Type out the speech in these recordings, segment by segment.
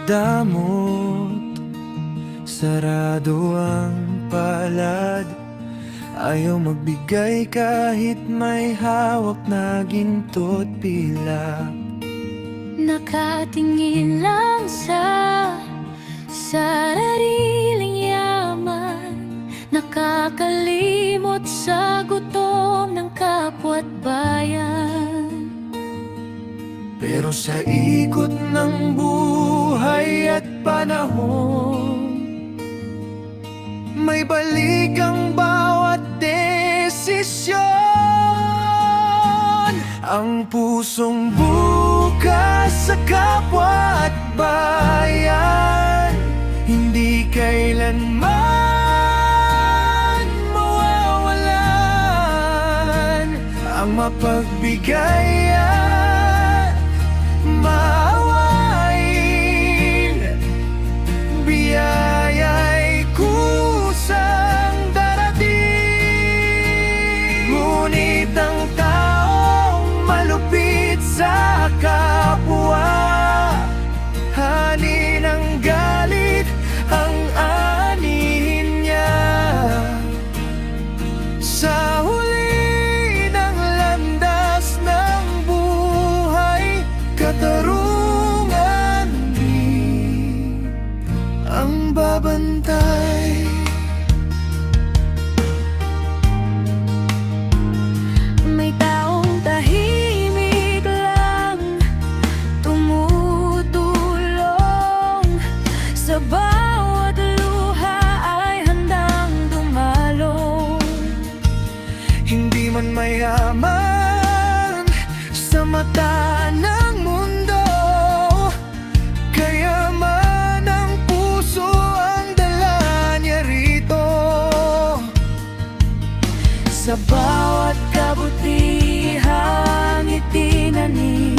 damot, sarado ang palad. Ayaw magbigay kahit may hawak na ginto't pila. Nakatingin lang sa sariling yaman, nakakalimot sa gutom ng kapwa't bayan. Pero sa ikot ng buhay at panahon, may balik ang bawat desisyon. Ang pusong bukas sa kapwa at bayan, hindi kailanman mawawalan. Ang mapagbigay at maawain, biyaya'y kusang darating. Ngunit ang taong malupit sa kapwa, hani ng galit ang anihin niya. Sa huli ng landas ng buhay, katarungan din ang babantay. May taong tahimik lang tumutulong, sa bawat luha ay handang dumalong. Hindi man mayaman sa mata ng mundo, kayaman ang puso ang dala niya rito. Sa bawat kabutihang itinanim,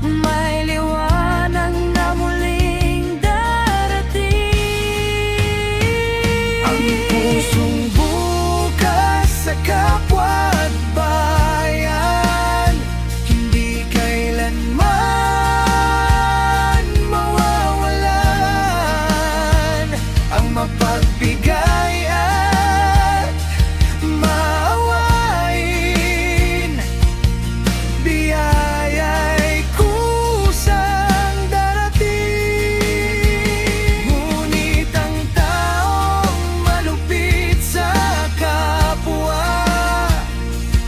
may liwanag na muling darating. Ang pusong bukas sa kapwa at bayan, hindi kailanman mawawalan. Ang mapagbigay at maawain, biyaya'y kusang darating. Ngunit ang taong malupit sa kapwa,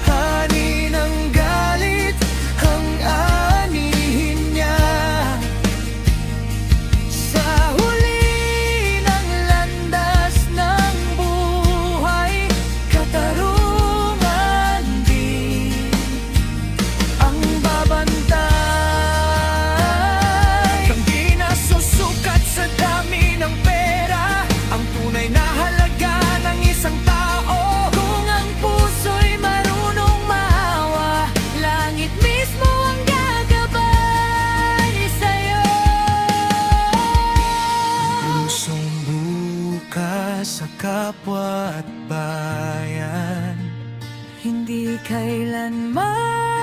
hani ng galit ang anihin niya. Sa huli ng landas ng buhay, katarungan din ang babantay. Kang di nasusukat sa dami ng pera, ang tunay na halaga ng isang tao. Kung ang puso'y marunong maawa, langit mismo ang gagabay sa'yo. Pusong bukas sa kapwa at bayan, Hindi kailanman